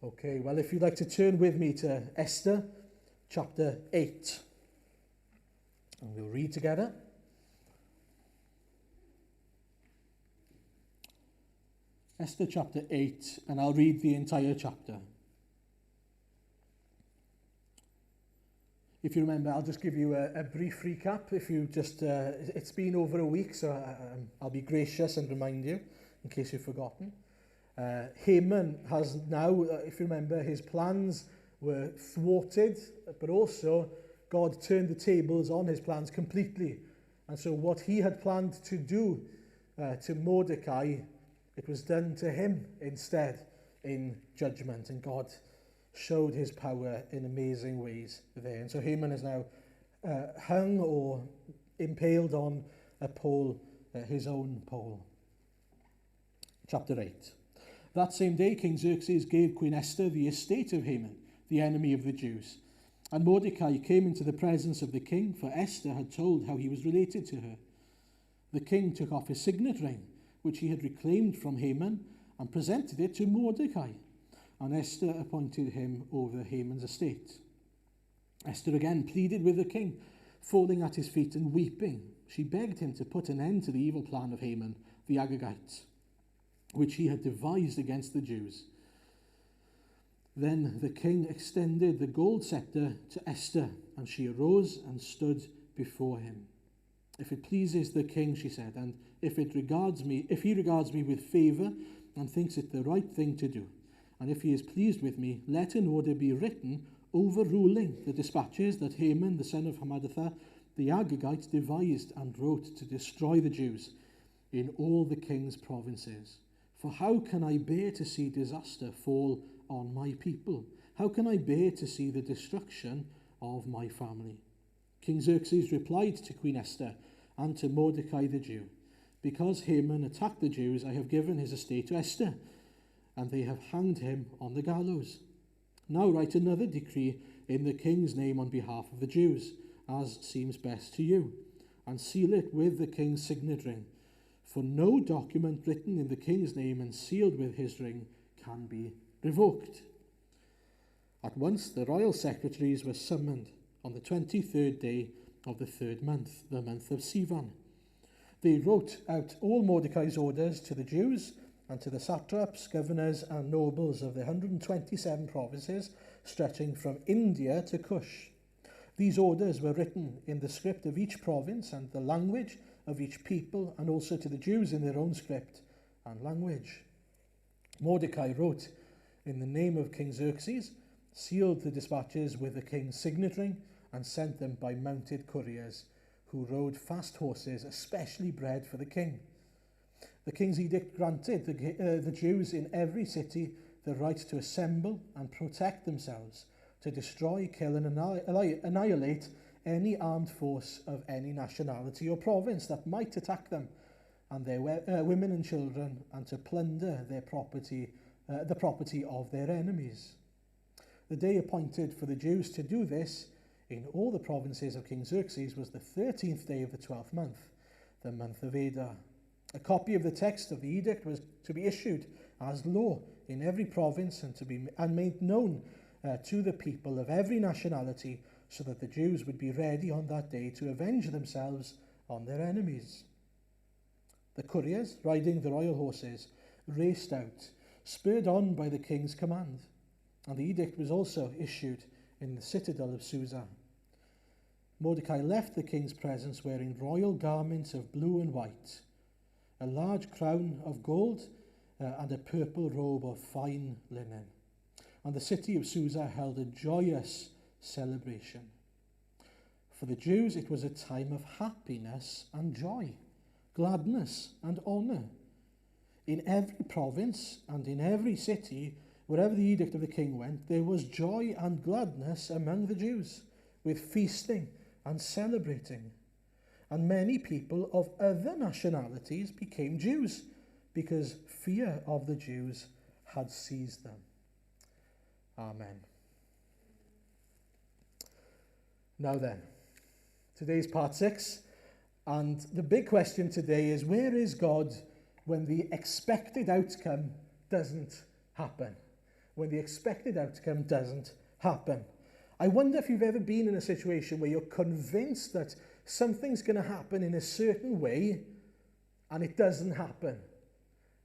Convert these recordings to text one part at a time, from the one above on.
Okay, well, if you'd like to turn with me to Esther chapter 8, and we'll read together. Esther chapter 8, and I'll read the entire chapter. If you remember, I'll just give you a brief recap. If you just, it's been over a week, so I'll be gracious and remind you, in case you've forgotten. Haman has now, if you remember, his plans were thwarted, but also God turned the tables on his plans completely. And so what he had planned to do to Mordecai, it was done to him instead in judgment. And God showed his power in amazing ways there. And so Haman is now hung or impaled on a pole, his own pole. Chapter 8. That same day, King Xerxes gave Queen Esther the estate of Haman, the enemy of the Jews. And Mordecai came into the presence of the king, for Esther had told how he was related to her. The king took off his signet ring, which he had reclaimed from Haman, and presented it to Mordecai. And Esther appointed him over Haman's estate. Esther again pleaded with the king, falling at his feet and weeping. She begged him to put an end to the evil plan of Haman, the Agagite, which he had devised against the Jews. Then the king extended the gold scepter to Esther, and she arose and stood before him. If it pleases the king, she said, and if he regards me with favour and thinks it the right thing to do, and if he is pleased with me, let an order be written overruling the dispatches that Haman, the son of Hammedatha, the Agagite, devised and wrote to destroy the Jews in all the king's provinces. For how can I bear to see disaster fall on my people? How can I bear to see the destruction of my family? King Xerxes replied to Queen Esther and to Mordecai the Jew, because Haman attacked the Jews, I have given his estate to Esther, and they have hanged him on the gallows. Now write another decree in the king's name on behalf of the Jews, as seems best to you, and seal it with the king's signet ring. For no document written in the king's name and sealed with his ring can be revoked. At once the royal secretaries were summoned on the 23rd day of the 3rd month, the month of Sivan. They wrote out all Mordecai's orders to the Jews and to the satraps, governors and nobles of the 127 provinces stretching from India to Cush. These orders were written in the script of each province and the language of each people, and also to the Jews in their own script and language. Mordecai wrote in the name of King Xerxes, sealed the dispatches with the king's signet ring, and sent them by mounted couriers who rode fast horses, especially bred for the king. The king's edict granted the Jews in every city the right to assemble and protect themselves, to destroy, kill and annihilate any armed force of any nationality or province that might attack them and their women and children, and to plunder their property, the property of their enemies. The day appointed for the Jews to do this in all the provinces of King Xerxes was the 13th day of the 12th month, the month of Adar. A copy of the text of the edict was to be issued as law in every province and made known to the people of every nationality, so that the Jews would be ready on that day to avenge themselves on their enemies. The couriers, riding the royal horses, raced out, spurred on by the king's command, and the edict was also issued in the citadel of Susa. Mordecai left the king's presence wearing royal garments of blue and white, a large crown of gold, and a purple robe of fine linen. And the city of Susa held a joyous celebration. For the Jews, it was a time of happiness and joy, gladness and honour. In every province and in every city, wherever the edict of the king went, there was joy and gladness among the Jews, with feasting and celebrating. And many people of other nationalities became Jews, because fear of the Jews had seized them. Amen. Now then, today's part 6, and the big question today is, where is God when the expected outcome doesn't happen? when the expected outcome doesn't happen. I wonder if you've ever been in a situation where you're convinced that something's going to happen in a certain way and it doesn't happen.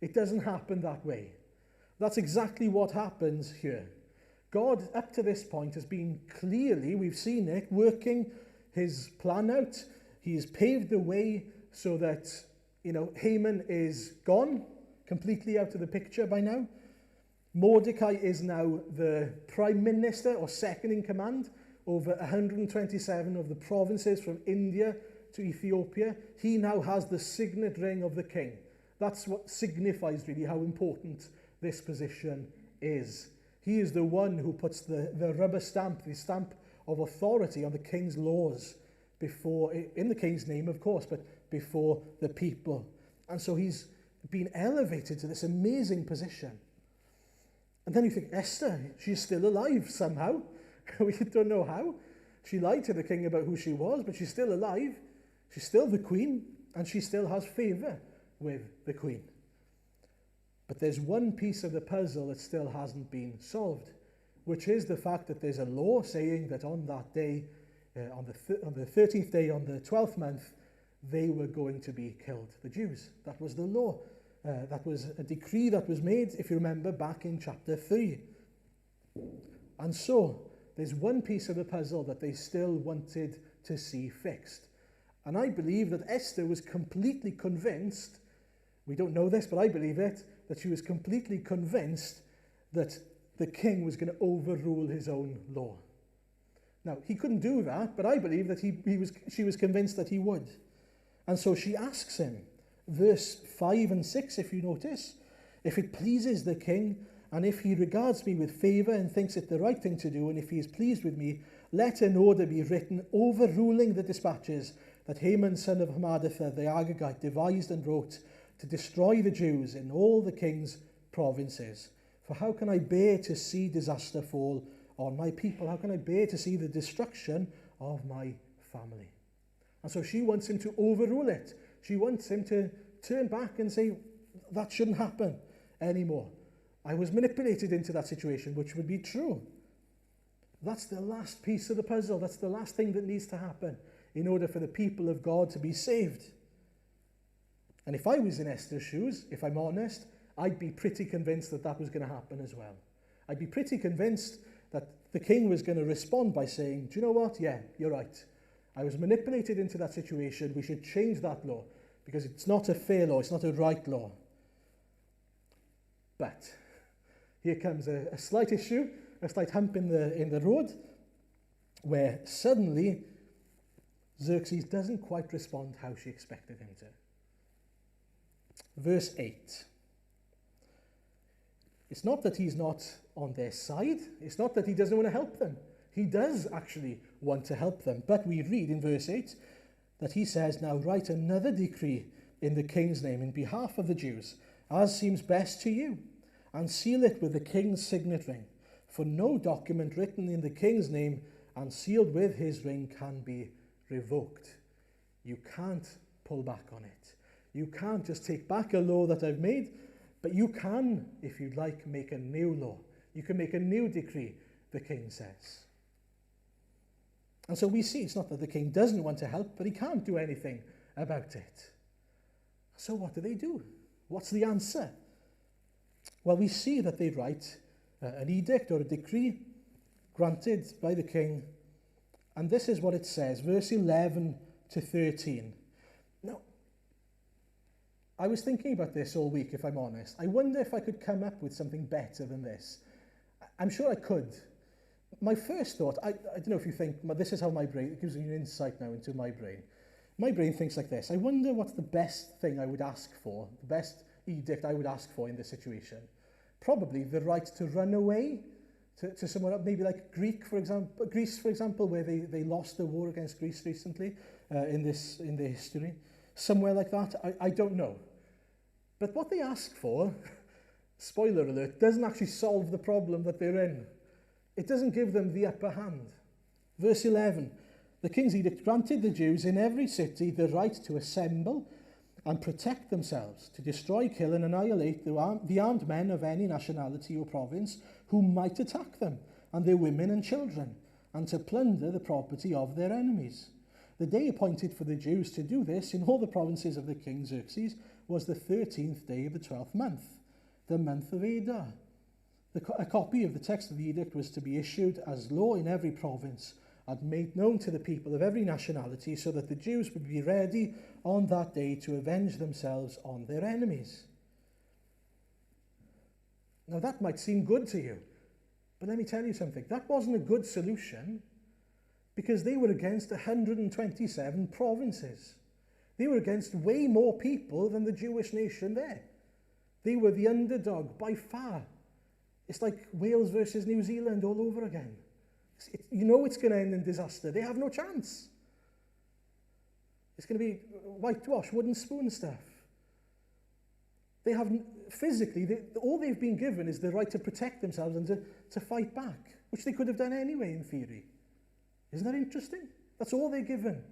It doesn't happen that way. That's exactly what happens here. God, up to this point, has been clearly, we've seen it, working his plan out. He has paved the way so that, Haman is gone, completely out of the picture by now. Mordecai is now the prime minister or second in command over 127 of the provinces from India to Ethiopia. He now has the signet ring of the king. That's what signifies really how important this position is. He is the one who puts the rubber stamp, the stamp of authority on the king's laws before, in the king's name, of course, but before the people. And so he's been elevated to this amazing position. And then you think, Esther, she's still alive somehow. We don't know how. She lied to the king about who she was, but she's still alive. She's still the queen, and she still has favour with the queen. But there's one piece of the puzzle that still hasn't been solved, which is the fact that there's a law saying that on that day, on the 13th day, on the 12th month, they were going to be killed, the Jews. That was the law. That was a decree that was made, if you remember, back in chapter 3. And so, there's one piece of the puzzle that they still wanted to see fixed. And I believe that Esther was completely convinced, we don't know this, but I believe it, that she was completely convinced that the king was going to overrule his own law. Now, he couldn't do that, but I believe that she was convinced that he would. And so she asks him, verse 5 and 6, if you notice, if it pleases the king, and if he regards me with favour and thinks it the right thing to do, and if he is pleased with me, let an order be written overruling the dispatches that Haman, son of Hammedatha, the Agagite, devised and wrote to destroy the Jews in all the king's provinces. For how can I bear to see disaster fall on my people? How can I bear to see the destruction of my family? And so she wants him to overrule it. She wants him to turn back and say, that shouldn't happen anymore. I was manipulated into that situation, which would be true. That's the last piece of the puzzle. That's the last thing that needs to happen in order for the people of God to be saved. And if I was in Esther's shoes, if I'm honest, I'd be pretty convinced that that was going to happen as well. I'd be pretty convinced that the king was going to respond by saying, do you know what? Yeah, you're right. I was manipulated into that situation. We should change that law because it's not a fair law. It's not a right law. But here comes a slight issue, a slight hump in the road, where suddenly Xerxes doesn't quite respond how she expected him to. Verse 8. It's not that he's not on their side. It's not that he doesn't want to help them. He does actually want to help them. But we read in verse 8 that he says, now write another decree in the king's name in behalf of the Jews, as seems best to you, and seal it with the king's signet ring. For no document written in the king's name and sealed with his ring can be revoked. You can't pull back on it. You can't just take back a law that I've made, but you can, if you'd like, make a new law. You can make a new decree, the king says. And so we see it's not that the king doesn't want to help, but he can't do anything about it. So what do? What's the answer? Well, we see that they write an edict or a decree granted by the king. And this is what it says, verse 11 to 13. Now, I was thinking about this all week, if I'm honest. I wonder if I could come up with something better than this. I'm sure I could. My first thought, I don't know if you think, this is how my brain, it gives you an insight now into my brain. My brain thinks like this. I wonder what's the best thing I would ask for, the best edict I would ask for in this situation. Probably the right to run away to somewhere, maybe like Greece, for example, where they lost the war against Greece recently in their history. Somewhere like that, I don't know. But what they ask for, spoiler alert, doesn't actually solve the problem that they're in. It doesn't give them the upper hand. Verse 11, the king's edict granted the Jews in every city the right to assemble and protect themselves, to destroy, kill, and annihilate the armed men of any nationality or province who might attack them, and their women and children, and to plunder the property of their enemies. The day appointed for the Jews to do this in all the provinces of the king Xerxes was the 13th day of the 12th month, the month of Adar. A copy of the text of the edict was to be issued as law in every province and made known to the people of every nationality, so that the Jews would be ready on that day to avenge themselves on their enemies. Now that might seem good to you, but let me tell you something. That wasn't a good solution, because they were against 127 provinces. They were against way more people than the Jewish nation there. They were the underdog by far. It's like Wales versus New Zealand all over again. You know it's going to end in disaster. They have no chance. It's going to be whitewash, wooden spoon stuff. They have, physically, all they've been given is the right to protect themselves and to fight back, which they could have done anyway in theory. Isn't that interesting? That's all they're given,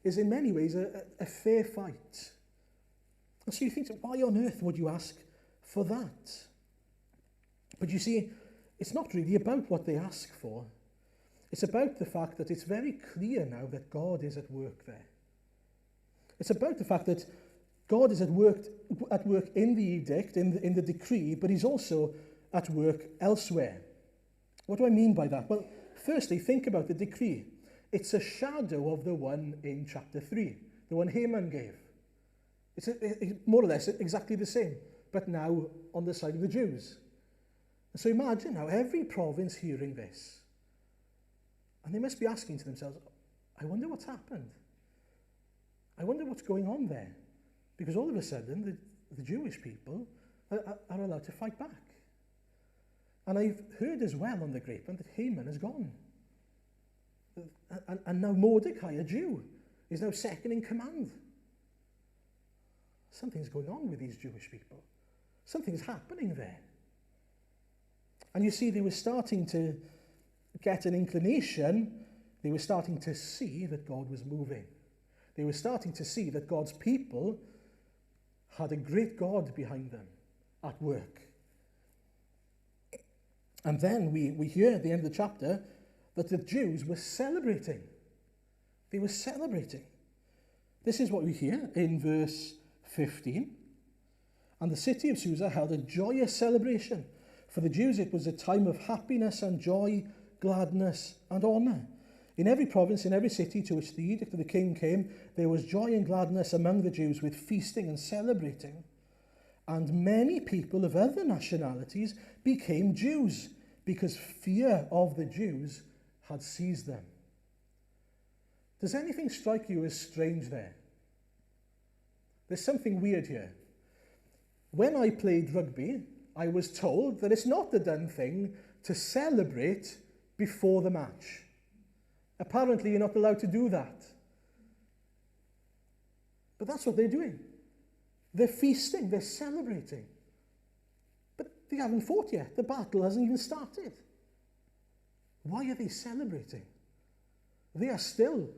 is in many ways a fair fight. And so you think, why on earth would you ask for that? But you see, it's not really about what they ask for. It's about the fact that it's very clear now that God is at work there. It's about the fact that God is at work in the edict, in the decree, but he's also at work elsewhere. What do I mean by that? Well, firstly, think about the decree. It's a shadow of the one in chapter 3, the one Haman gave. It's more or less exactly the same, but now on the side of the Jews. So imagine now every province hearing this, and they must be asking to themselves, I wonder what's happened. I wonder what's going on there. Because all of a sudden, the Jewish people are allowed to fight back. And I've heard as well on the grapevine that Haman has gone. And now Mordecai, a Jew, is now second in command. Something's going on with these Jewish people. Something's happening there. And you see, they were starting to get an inclination. They were starting to see that God was moving. They were starting to see that God's people had a great God behind them at work. And then we hear at the end of the chapter that the Jews were celebrating. They were celebrating. This is what we hear in verse 15. And the city of Susa held a joyous celebration. For the Jews it was a time of happiness and joy, gladness and honour. In every province, in every city to which the edict of the king came, there was joy and gladness among the Jews, with feasting and celebrating. And many people of other nationalities became Jews, because fear of the Jews had seized them. Does anything strike you as strange there? There's something weird here. When I played rugby, I was told that it's not the done thing to celebrate before the match. Apparently, you're not allowed to do that. But that's what they're doing. They're feasting, they're celebrating. But they haven't fought yet. The battle hasn't even started. Why are they celebrating? They are still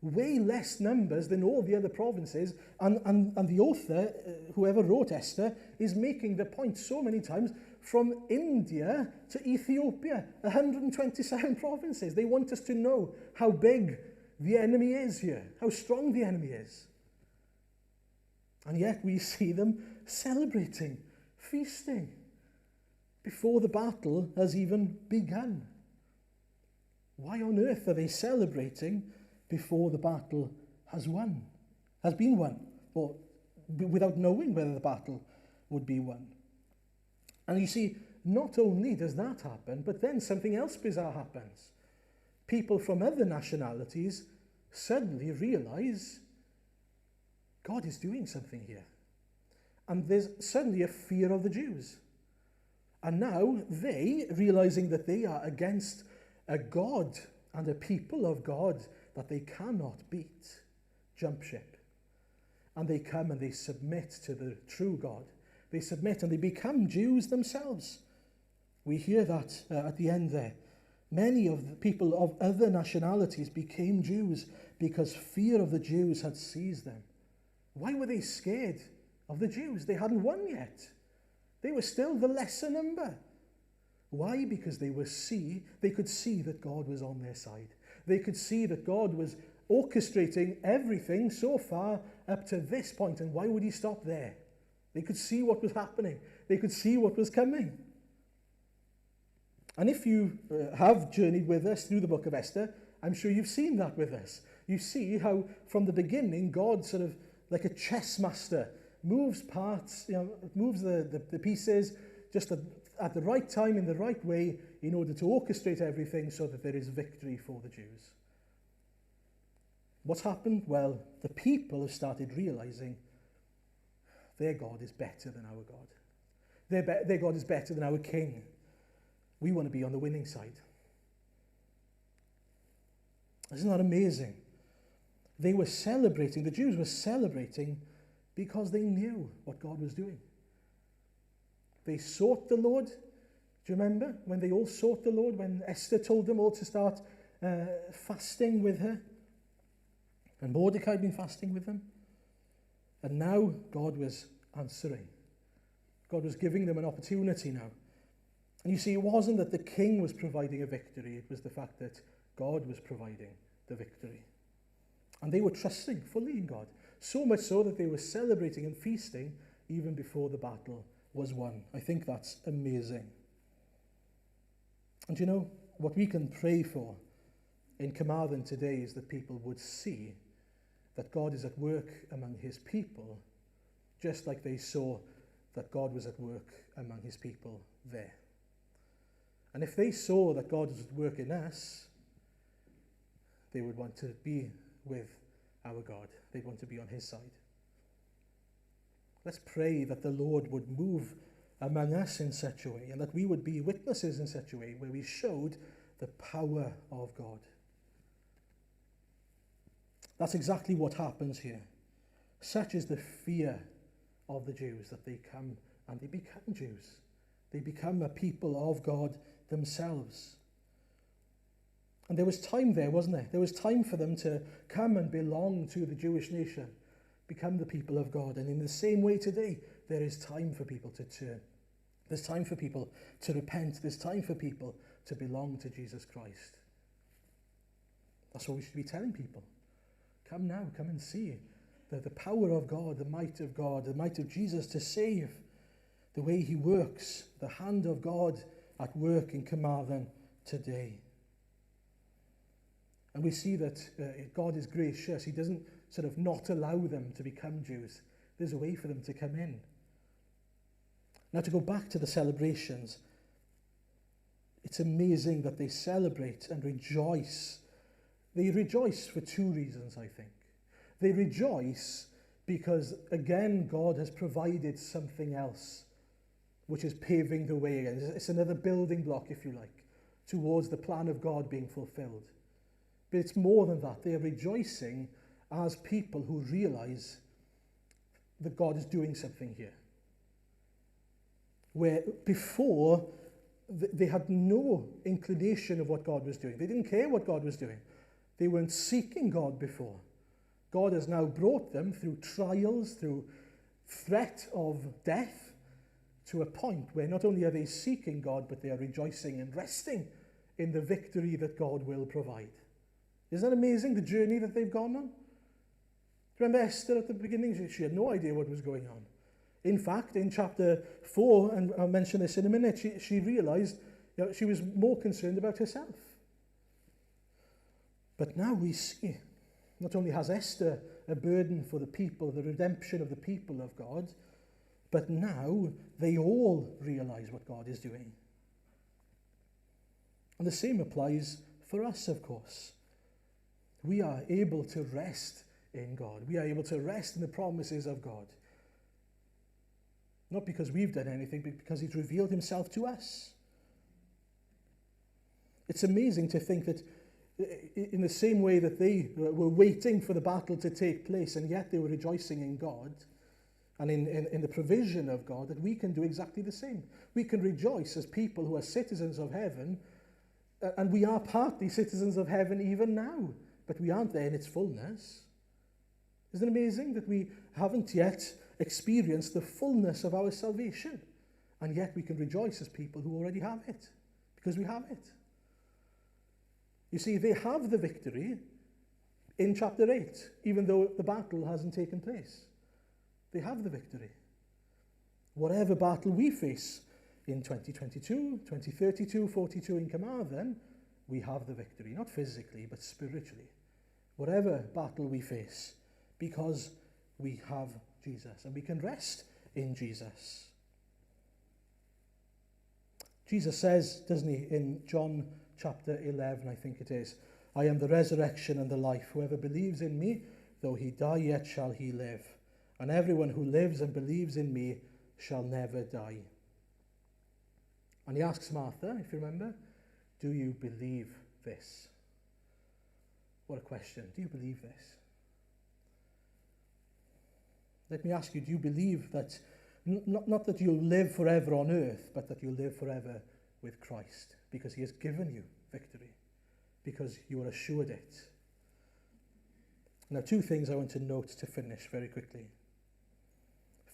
way less numbers than all the other provinces, and the author, whoever wrote Esther, is making the point so many times, from India to Ethiopia, 127 provinces. They want us to know how big the enemy is here, how strong the enemy is. And yet we see them celebrating, feasting, before the battle has even begun. Why on earth are they celebrating before the battle has been won, or without knowing whether the battle would be won? And you see, not only does that happen, but then something else bizarre happens. People from other nationalities suddenly realize God is doing something here. And there's suddenly a fear of the Jews. And now they, realizing that they are against a God and a people of God that they cannot beat, jump ship. And they come and they submit to the true God. They submit and they become Jews themselves. We hear that at the end there. Many of the people of other nationalities became Jews because fear of the Jews had seized them. Why were they scared of the Jews? They hadn't won yet. They were still the lesser number. Why? Because they could see that God was on their side. They could see that God was orchestrating everything so far up to this point. And why would he stop there? They could see what was happening. They could see what was coming. And if you have journeyed with us through the book of Esther, I'm sure you've seen that with us. You see how from the beginning, God sort of like a chess master moves parts, moves the pieces just at the right time in the right way in order to orchestrate everything so that there is victory for the Jews. What's happened? Well, the people have started realizing their God is better than our God. Their God is better than our king. We want to be on the winning side. Isn't that amazing? They were celebrating, the Jews were celebrating because they knew what God was doing. They sought the Lord. Do you remember when they all sought the Lord, when Esther told them all to start fasting with her? And Mordecai had been fasting with them. And now God was answering. God was giving them an opportunity now. And you see, it wasn't that the king was providing a victory, it was the fact that God was providing the victory. And they were trusting fully in God. So much so that they were celebrating and feasting even before the battle was won. I think that's amazing. And you know, what we can pray for in Carmarthen today is that people would see that God is at work among his people, just like they saw that God was at work among his people there. And if they saw that God was at work in us, they would want to be with our God. They'd want to be on his side. Let's pray that the Lord would move among us in such a way, and that we would be witnesses in such a way where we showed the power of God. That's exactly what happens here. Such is the fear of the Jews that they come and they become Jews. They become a people of God themselves. And there was time there, wasn't there? There was time for them to come and belong to the Jewish nation, become the people of God. And in the same way today, there is time for people to turn. There's time for people to repent. There's time for people to belong to Jesus Christ. That's what we should be telling people. Come now, come and see the power of God, the might of Jesus to save, the way he works, the hand of God at work in Carmarthen today. And we see that God is gracious. He doesn't sort of not allow them to become Jews. There's a way for them to come in. Now, to go back to the celebrations, it's amazing that they celebrate and rejoice. They rejoice for two reasons, I think. They rejoice because, again, God has provided something else, which is paving the way again. It's another building block, if you like, towards the plan of God being fulfilled. But it's more than that. They are rejoicing as people who realize that God is doing something here. Where before, they had no inclination of what God was doing. They didn't care what God was doing. They weren't seeking God before. God has now brought them through trials, through threat of death, to a point where not only are they seeking God, but they are rejoicing and resting in the victory that God will provide. Isn't that amazing, the journey that they've gone on? Remember Esther at the beginning? She had no idea what was going on. In fact, in chapter 4, and I'll mention this in a minute, she realized she was more concerned about herself. But now we see, not only has Esther a burden for the people, the redemption of the people of God, but now they all realize what God is doing. And the same applies for us, of course. We are able to rest in God. We are able to rest in the promises of God. Not because we've done anything, but because he's revealed himself to us. It's amazing to think that in the same way that they were waiting for the battle to take place, and yet they were rejoicing in God and in the provision of God, that we can do exactly the same. We can rejoice as people who are citizens of heaven, and we are partly citizens of heaven even now, but we aren't there in its fullness. Isn't it amazing that we haven't yet experienced the fullness of our salvation, and yet we can rejoice as people who already have it, because we have it. You see, they have the victory in chapter 8, even though the battle hasn't taken place. They have the victory. Whatever battle we face in 2022, 2032, 42 in Carmarthen, we have the victory, not physically, but spiritually. Whatever battle we face, because we have Jesus, and we can rest in Jesus. Jesus says, doesn't he, in John chapter 11, I think it is, I am the resurrection and the life. Whoever believes in me, though he die, yet shall he live. And everyone who lives and believes in me shall never die. And he asks Martha, if you remember, do you believe this? What a question. Do you believe this? Let me ask you, do you believe that, not that you'll live forever on earth, but that you'll live forever with Christ, because he has given you victory, because you are assured it? Now, two things I want to note to finish very quickly.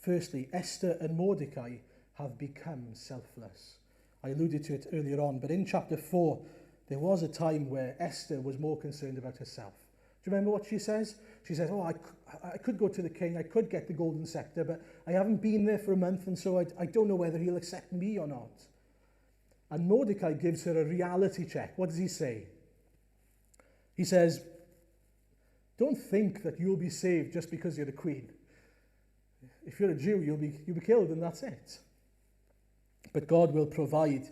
Firstly, Esther and Mordecai have become selfless. I alluded to it earlier on, but in chapter 4, there was a time where Esther was more concerned about herself. Do you remember what she says? She says, I could go to the king, I could get the golden scepter, but I haven't been there for a month, and so I don't know whether he'll accept me or not. And Mordecai gives her a reality check. What does he say? He says, don't think that you'll be saved just because you're the queen. If you're a Jew, you'll be killed, and that's it. But God will provide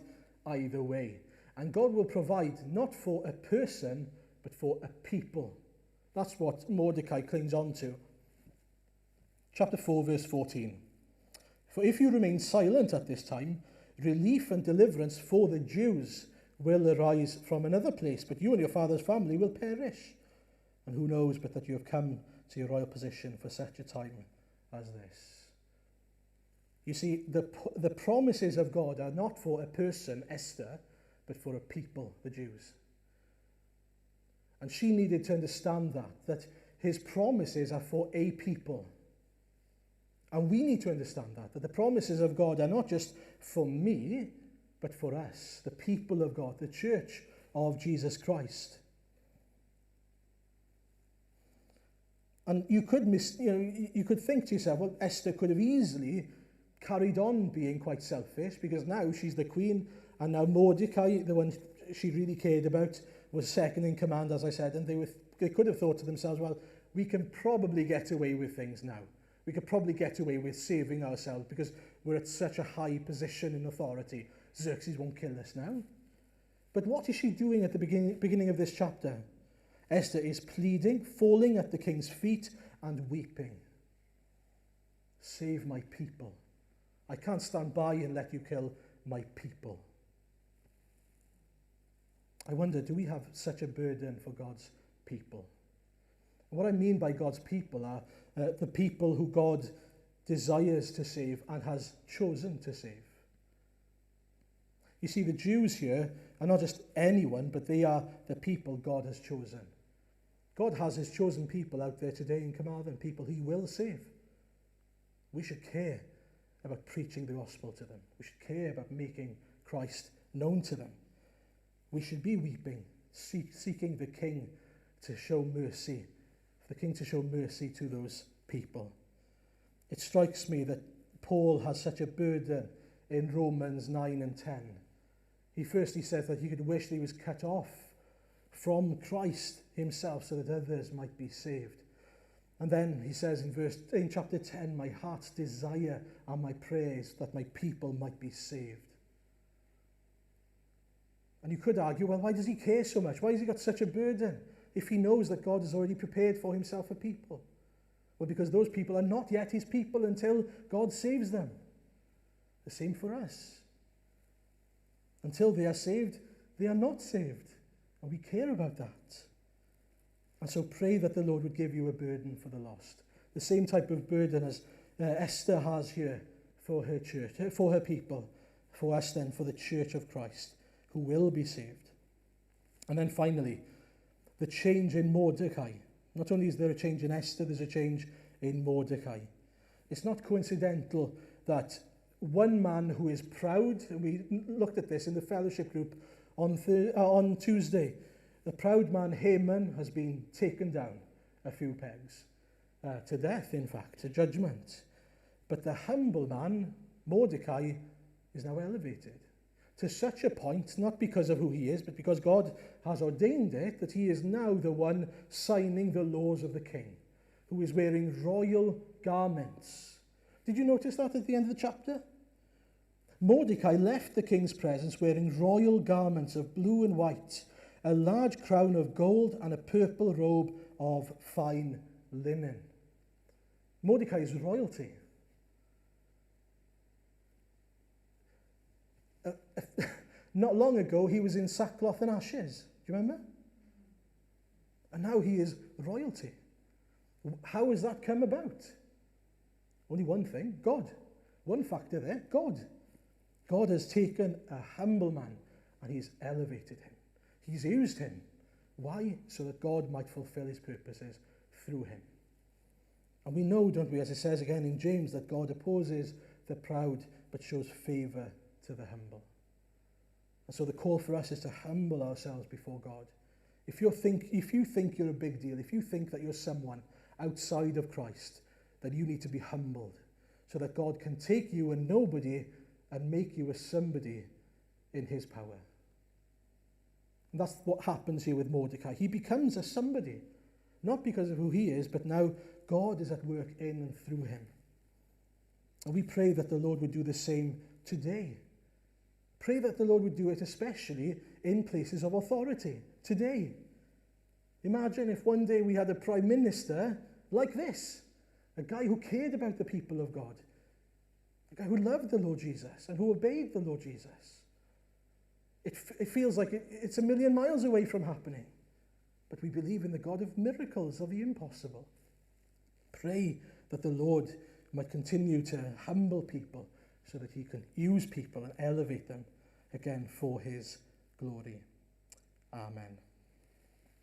either way. And God will provide not for a person, but for a people. That's what Mordecai clings on to. Chapter 4, verse 14. For if you remain silent at this time, relief and deliverance for the Jews will arise from another place, but you and your father's family will perish. And who knows but that you have come to your royal position for such a time as this. You see, the promises of God are not for a person, Esther, but for a people, the Jews. And she needed to understand that his promises are for a people. And we need to understand that the promises of God are not just for me, but for us, the people of God, the church of Jesus Christ. And you could think to yourself, well, Esther could have easily carried on being quite selfish, because now she's the queen, and now Mordecai, the one she really cared about, was second in command, as I said, and they could have thought to themselves, well, we can probably get away with things now. We could probably get away with saving ourselves because we're at such a high position in authority. Xerxes won't kill us now. But what is she doing at the beginning of this chapter? Esther is pleading, falling at the king's feet and weeping. Save my people. I can't stand by and let you kill my people. I wonder, do we have such a burden for God's people? What I mean by God's people are the people who God desires to save and has chosen to save. You see, the Jews here are not just anyone, but they are the people God has chosen. God has his chosen people out there today in Carmarthen, people he will save. We should care about preaching the gospel to them. We should care about making Christ known to them. We should be weeping, seeking the King to show mercy, the King to show mercy to those people. It strikes me that Paul has such a burden in Romans 9 and 10. He firstly says that he could wish that he was cut off from Christ himself so that others might be saved. And then he says in chapter 10, my heart's desire and my prayer is that my people might be saved. And you could argue, well, why does he care so much? Why has he got such a burden if he knows that God has already prepared for himself a people? Well, because those people are not yet his people until God saves them. The same for us. Until they are saved, they are not saved. And we care about that. And so pray that the Lord would give you a burden for the lost. The same type of burden as Esther has here for her church, for her people, for us then, for the church of Christ, who will be saved. And then finally, the change in Mordecai. Not only is there a change in Esther, there's a change in Mordecai. It's not coincidental that one man who is proud, and we looked at this in the fellowship group on Tuesday, the proud man Haman has been taken down a few pegs, to death, in fact, to judgment. But the humble man, Mordecai, is now elevated to such a point, not because of who he is, but because God has ordained it, that he is now the one signing the laws of the king, who is wearing royal garments. Did you notice that at the end of the chapter? Mordecai left the king's presence wearing royal garments of blue and white, a large crown of gold and a purple robe of fine linen. Mordecai is royalty. Not long ago, he was in sackcloth and ashes. Do you remember? And now he is royalty. How has that come about? Only one thing, God. One factor there, God. God has taken a humble man and he's elevated him. He's used him. Why? So that God might fulfill his purposes through him. And we know, don't we, as it says again in James, that God opposes the proud but shows favour to the humble. And so the call for us is to humble ourselves before God. If you think you're a big deal, if you think that you're someone outside of Christ, then you need to be humbled so that God can take you, a nobody, and make you a somebody in his power. And that's what happens here with Mordecai. He becomes a somebody, not because of who he is, but now God is at work in and through him. And we pray that the Lord would do the same today. Pray that the Lord would do it especially in places of authority today. Imagine if one day we had a prime minister like this, a guy who cared about the people of God, a guy who loved the Lord Jesus and who obeyed the Lord Jesus. It feels like it's a million miles away from happening, but we believe in the God of miracles, of the impossible. Pray that the Lord might continue to humble people so that he can use people and elevate them again for his glory. Amen.